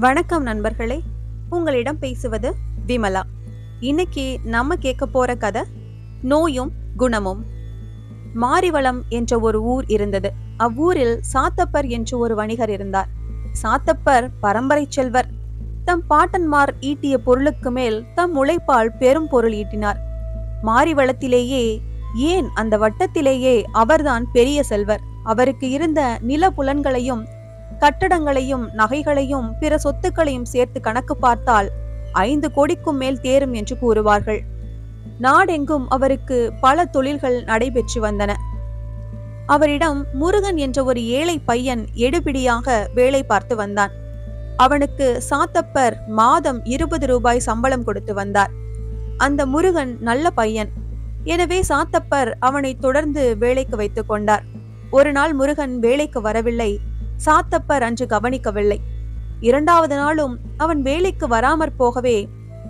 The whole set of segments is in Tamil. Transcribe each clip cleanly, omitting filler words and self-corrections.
வணக்கம் நண்பர்களே, உங்களிடம் பேசுவது விமலா. இன்னைக்கு நம்ம கேட்க போற கதை நோயும் குணமும். மாரிவளம் என்ற ஒரு ஊர் இருந்தது. அவ்வூரில் சாத்தப்பர் என்று ஒரு வணிகர் இருந்தார். சாத்தப்பர் பரம்பரை செல்வர். தம் பாட்டன்மார் ஈட்டிய பொருளுக்கு மேல் தம் உழைப்பால் பெரும் பொருள் ஈட்டினார். மாரிவளத்திலேயே, ஏன் அந்த வட்டத்திலேயே அவர்தான் பெரிய செல்வர். அவருக்கு இருந்த நில புலன்களையும் கட்டடங்களையும் நகைகளையும் பிற சொத்துக்களையும் சேர்த்து கணக்கு பார்த்தால் 5 கோடிக்கும் மேல் தேரும் என்று கூறுவார்கள். நாடெங்கும் அவருக்கு பல தொழில்கள் நடைபெற்று வந்தன. அவரிடம் முருகன் என்ற ஒரு ஏழை பையன் எடுபிடியாக வேலை பார்த்து வந்தான். அவனுக்கு சாத்தப்பர் மாதம் 20 ரூபாய் சம்பளம் கொடுத்து வந்தார். அந்த முருகன் நல்ல பையன். எனவே சாத்தப்பர் அவனை தொடர்ந்து வேலைக்கு வைத்துக் கொண்டார். ஒரு நாள் முருகன் வேலைக்கு வரவில்லை. சாத்தப்பர் அன்று கவனிக்கவில்லை. 2வது நாளும் அவன் வேலைக்கு வராமற் போகவே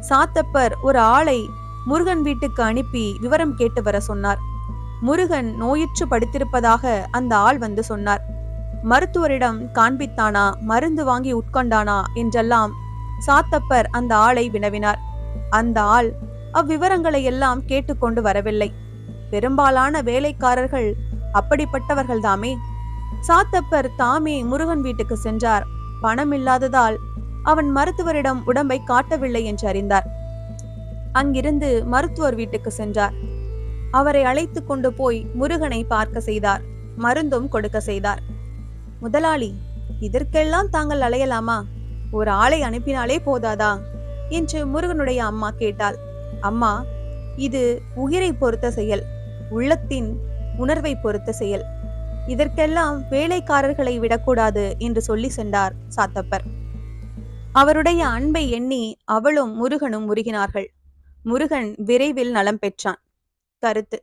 சாத்தப்பர் ஒரு ஆளை முருகன் வீட்டுக்கு அனுப்பி விவரம் கேட்டு வர சொன்னார். முருகன் நோயுற்று படுத்திருப்பதாக அந்த ஆள் வந்து சொன்னார். மருத்துவரிடம் காண்பித்தானா, மருந்து வாங்கி உட்கொண்டானா என்றெல்லாம் சாத்தப்பர் அந்த ஆளை வினவினார். அந்த ஆள் அவ்விவரங்களை எல்லாம் கேட்டுக்கொண்டு வரவில்லை. பெரும்பாலான வேலைக்காரர்கள் அப்படிப்பட்டவர்கள்தாமே. சாத்தப்பர் தாமே முருகன் வீட்டுக்கு சென்றார். பணம் இல்லாததால் அவன் மருத்துவரிடம் உடம்பை காட்டவில்லை என்று அறிந்தார். அங்கிருந்து மருத்துவர் வீட்டுக்கு சென்றார். அவரை அழைத்து கொண்டு போய் முருகனை பார்க்க செய்தார். மருந்தும் கொடுக்க செய்தார். முதலாளி, இதற்கெல்லாம் தாங்கள் அலையலாமா? ஒரு ஆளை அனுப்பினாலே போதாதா என்று முருகனுடைய அம்மா கேட்டாள். அம்மா, இது உயிரை பொறுத்த செயல், உள்ளத்தின் உணர்வை பொறுத்த செயல். இதற்கெல்லாம் வேலைக்காரர்களை விடக்கூடாது என்று சொல்லி சென்றார் சாத்தப்பர். அவருடைய அன்பை எண்ணி அவளும் முருகனும் உருகினார்கள். முருகன் விரைவில் நலம் பெற்றான். கருத்து: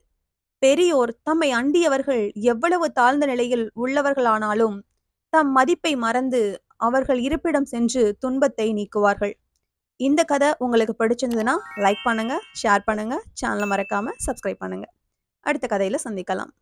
பெரியோர் தம்மை அண்டியவர்கள் எவ்வளவு தாழ்ந்த நிலையில் உள்ளவர்களானாலும் தம் மதிப்பை மறந்து அவர்கள் இருப்பிடம் சென்று துன்பத்தை நீக்குவார்கள். இந்த கதை உங்களுக்கு பிடிச்சிருந்ததுன்னா லைக் பண்ணுங்க, ஷேர் பண்ணுங்க, சேனலை மறக்காம சப்ஸ்கிரைப் பண்ணுங்க. அடுத்த கதையில சந்திக்கலாம்.